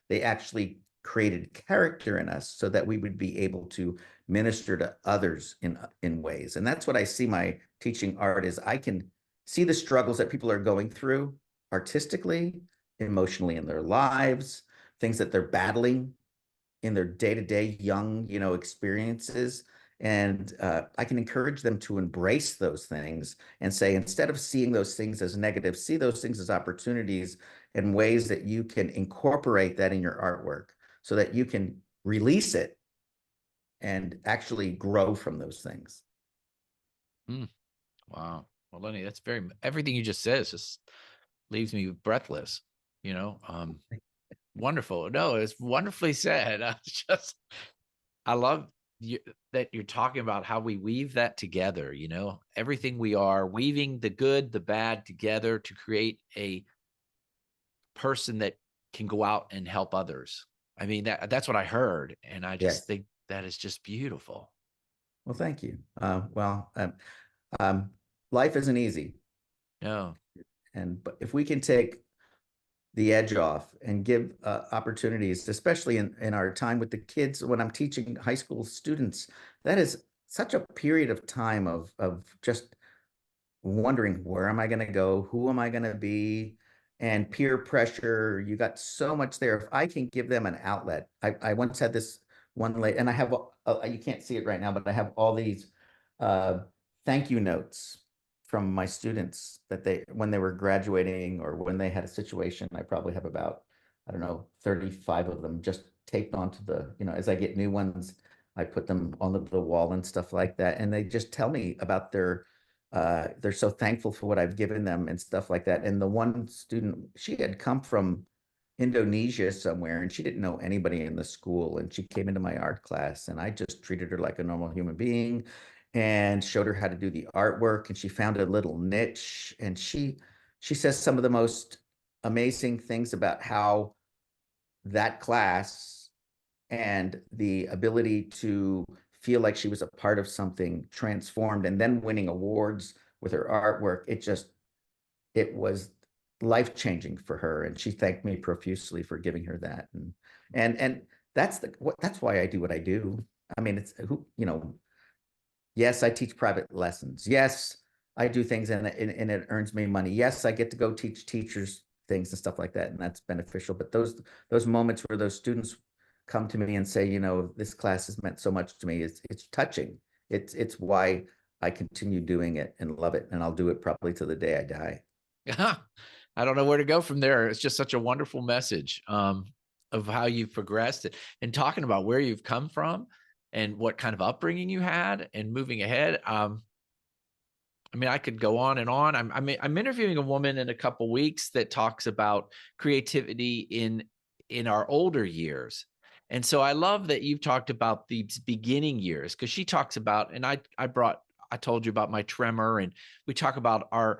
they actually created character in us so that we would be able to minister to others in ways. And that's what I see my teaching art is. I can see the struggles that people are going through artistically, emotionally in their lives, things that they're battling in their day-to-day young, experiences. And I can encourage them to embrace those things and say, instead of seeing those things as negative, see those things as opportunities and ways that you can incorporate that in your artwork so that you can release it and actually grow from those things. Mm, wow. Well, Lenny, that's everything you just said is just leaves me breathless, you know. Wonderful. No, it's wonderfully said. I love you, that you're talking about how we weave that together, everything we are weaving the good, the bad together to create a person that can go out and help others. I mean, that's what I heard. And I just Yes. think that is just beautiful. Well, thank you. Um, life isn't easy. No. But if we can take the edge off and give opportunities, especially in our time with the kids, when I'm teaching high school students, that is such a period of time of just wondering, where am I going to go? Who am I going to be? And peer pressure. You got so much there. If I can give them an outlet, I once had this one late, and I have, you can't see it right now, but I have all these uh, thank you notes from my students that when they were graduating or when they had a situation. I probably have about, I don't know, 35 of them just taped onto as I get new ones, I put them on the wall and stuff like that. And they just tell me about they're so thankful for what I've given them and stuff like that. And the one student, she had come from Indonesia somewhere, and she didn't know anybody in the school. And she came into my art class, and I just treated her like a normal human being and showed her how to do the artwork. And she found a little niche, and she says some of the most amazing things about how that class and the ability to feel like she was a part of something transformed, and then winning awards with her artwork. It was life changing for her, and she thanked me profusely for giving her that. And that's why I do what I do. I mean, it's who, yes, I teach private lessons. Yes, I do things, and it earns me money. Yes, I get to go teach teachers things and stuff like that, and that's beneficial. But those moments where those students come to me and say, this class has meant so much to me, it's touching. It's why I continue doing it and love it, and I'll do it probably to the day I die. Yeah. I don't know where to go from there. It's just such a wonderful message of how you've progressed and talking about where you've come from and what kind of upbringing you had and moving ahead. I mean, I could go on and on. I'm interviewing a woman in a couple weeks that talks about creativity in our older years. And so I love that you've talked about these beginning years, because she talks about, and I told you about my tremor, and we talk about our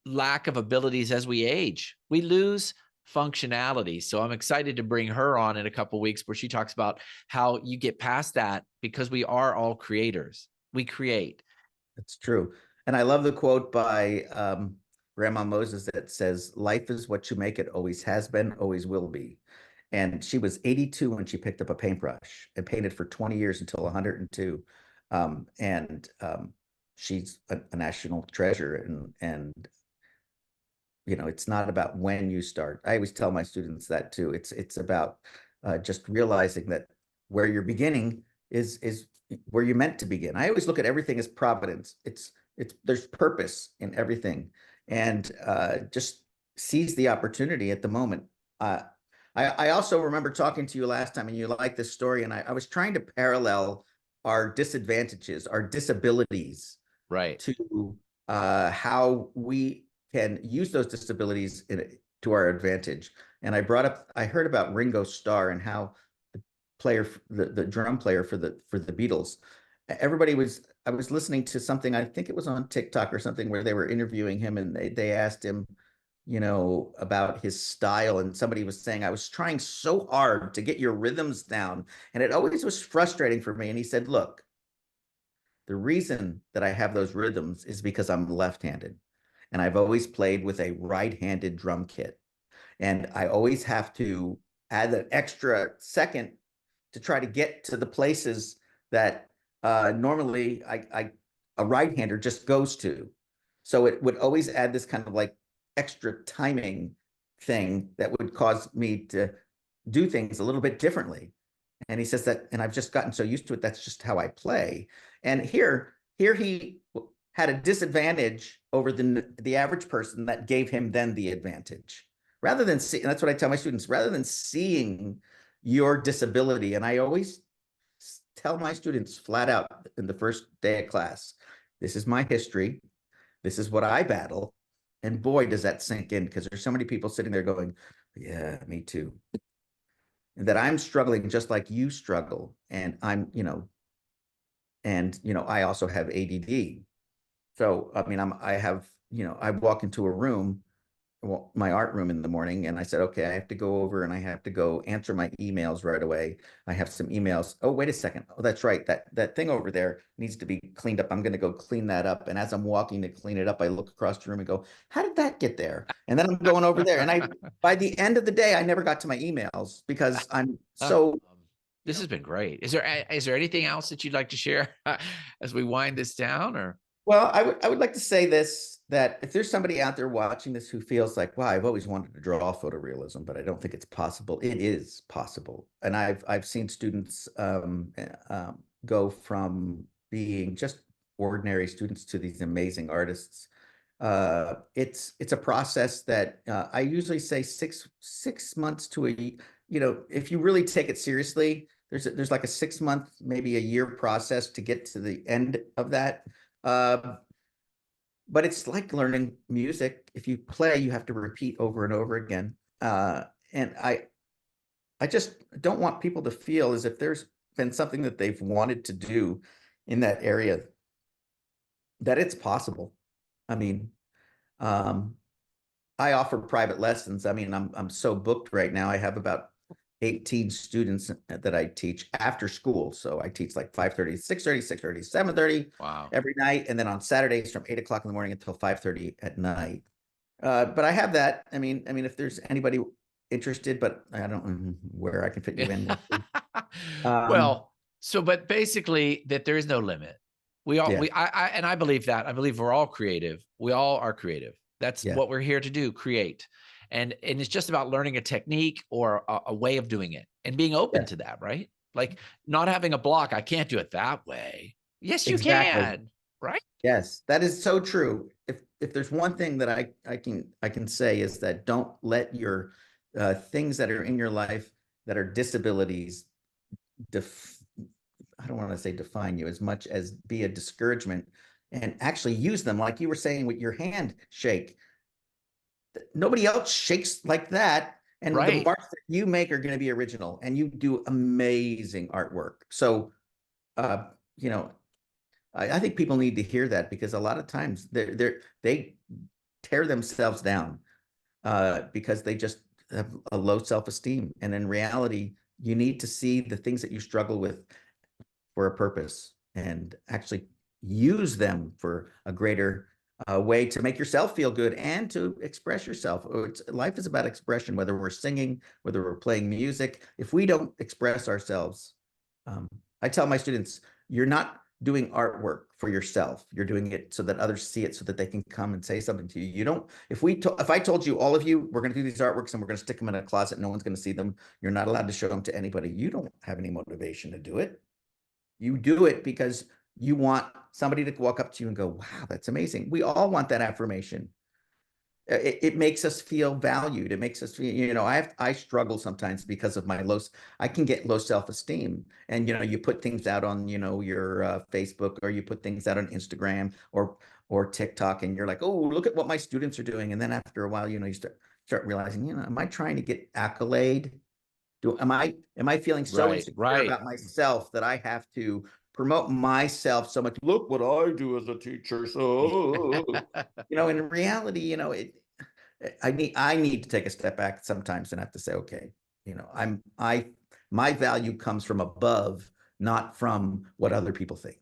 lack of abilities as we age. We lose functionality. So I'm excited to bring her on in a couple of weeks, where she talks about how you get past that, because we are all creators. We create. It's true. And I love the quote by Grandma Moses that says, "Life is what you make it, always has been, always will be." And she was 82 when she picked up a paintbrush and painted for 20 years until 102. And she's a national treasure. And it's not about when you start. I always tell my students that too. It's about just realizing that where you're beginning is where you're meant to begin. I always look at everything as providence. It's there's purpose in everything, and just seize the opportunity at the moment. Uh, I also remember talking to you last time, and you liked this story, and I was trying to parallel our disadvantages, our disabilities, Right. to how we can use those disabilities to our advantage. And I heard about Ringo Starr and how the the drum player for the Beatles, I was listening to something, I think it was on TikTok or something, where they were interviewing him, and they asked him, about his style. And somebody was saying, I was trying so hard to get your rhythms down, and it always was frustrating for me. And he said, look, the reason that I have those rhythms is because I'm left-handed, and I've always played with a right-handed drum kit. And I always have to add an extra second to try to get to the places that normally a right-hander just goes to. So it would always add this kind of like extra timing thing that would cause me to do things a little bit differently. And he says that, and I've just gotten so used to it, that's just how I play. And here he had a disadvantage over the average person that gave him then the advantage. Rather than see, and that's what I tell my students, rather than seeing your disability, and I always tell my students flat out in the first day of class, this is my history, this is what I battle. And boy, does that sink in, because there's so many people sitting there going, yeah, me too. And that I'm struggling just like you struggle. And I also have ADD. So, I mean, I walk into a room, my art room in the morning, and I said, okay, I have to go over and I have to go answer my emails right away. I have some emails. Oh, wait a second. Oh, that's right. That thing over there needs to be cleaned up. I'm going to go clean that up. And as I'm walking to clean it up, I look across the room and go, how did that get there? And then I'm going over there. And by the end of the day, I never got to my emails because I'm so. This has been great. Is there anything else that you'd like to share as we wind this down, or? Well, I would like to say this, that if there's somebody out there watching this who feels like, wow, I've always wanted to draw photorealism, but I don't think it's possible. It is possible. And I've seen students go from being just ordinary students to these amazing artists. It's a process that I usually say six months to if you really take it seriously, there's like a 6 month, maybe a year process to get to the end of that. But it's like learning music. If you play, you have to repeat over and over again. And I just don't want people to feel as if there's been something that they've wanted to do in that area, that it's possible. I mean, I offer private lessons. I mean, I'm so booked right now. I have about 18 students that I teach after school. So I teach like 5:30, 6:30, 6:30, 7:30 Wow. every night. And then on Saturdays from 8 o'clock in the morning until 5:30 at night. But I have that. I mean, if there's anybody interested, but I don't know where I can fit you in. Well, but basically that there is no limit. Yeah, I believe that. I believe we're all creative. We all are creative. That's yeah, what we're here to do, create. And it's just about learning a technique or a way of doing it and being open yeah, to that, right? Like not having a block. I can't do it that way. Yes, you exactly. can, right? Yes, that is so true. If there's one thing that I can say, is that don't let your things that are in your life that are disabilities def I don't want to say define you as much as be a discouragement, and actually use them like you were saying with your hand shake. Nobody else shakes like that, and the Right. marks that you make are going to be original, and you do amazing artwork. So, uh, you know, I think people need to hear that, because a lot of times they tear themselves down because they just have a low self-esteem. And in reality, you need to see the things that you struggle with for a purpose, and actually use them for a greater way to make yourself feel good and to express yourself. Life is about expression, whether we're singing, whether we're playing music. If we don't express ourselves, I tell my students, you're not doing artwork for yourself. You're doing it so that others see it, so that they can come and say something to you. You don't, if I told you, all of you, we're going to do these artworks and we're going to stick them in a closet, no one's going to see them, you're not allowed to show them to anybody, you don't have any motivation to do it. You do it because you want somebody to walk up to you and go, wow, that's amazing. We all want that affirmation. It makes us feel valued. It makes us feel, I struggle sometimes because of I can get low self-esteem. And, you put things out on, your Facebook, or you put things out on Instagram or TikTok, and you're like, oh, look at what my students are doing. And then after a while, you start realizing, am I trying to get accolade? Am I feeling so Right, insecure right. about myself that I have to promote myself so much? Look what I do as a teacher. So, in reality, I need to take a step back sometimes and have to say, okay, my value comes from above, not from what other people think.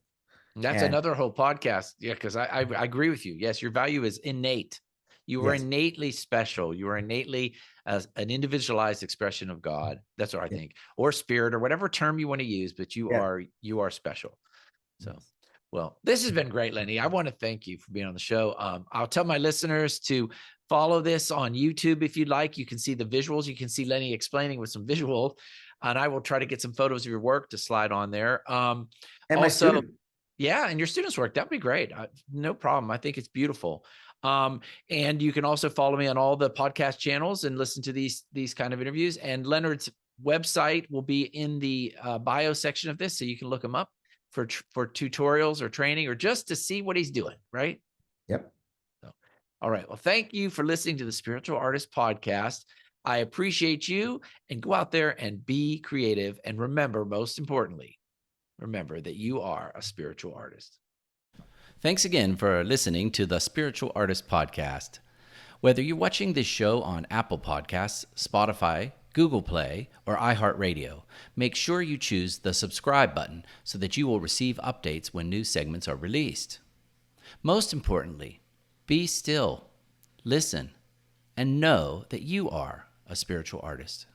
That's And another whole podcast. Yeah, because I agree with you. Yes, your value is innate. You are yes, innately special. You are innately an individualized expression of God. That's what I yeah, think, or spirit, or whatever term you want to use. But yeah, you are special. So, yes, well, this has been great, Lenny. I want to thank you for being on the show. I'll tell my listeners to follow this on YouTube if you'd like. You can see the visuals. You can see Lenny explaining with some visual, and I will try to get some photos of your work to slide on there. and my Also, student. yeah, and your students' work, that'd be great. No problem. I think it's beautiful. And you can also follow me on all the podcast channels and listen to these kind of interviews. And Leonard's website will be in the bio section of this, so you can look him up for tutorials or training, or just to see what he's doing, right? Yep. So, all right. Well, thank you for listening to the Spiritual Artist Podcast. I appreciate you, and go out there and be creative. And remember, most importantly, remember that you are a spiritual artist. Thanks again for listening to the Spiritual Artist Podcast. Whether you're watching this show on Apple Podcasts, Spotify, Google Play, or iHeartRadio, make sure you choose the subscribe button so that you will receive updates when new segments are released. Most importantly, be still, listen, and know that you are a spiritual artist.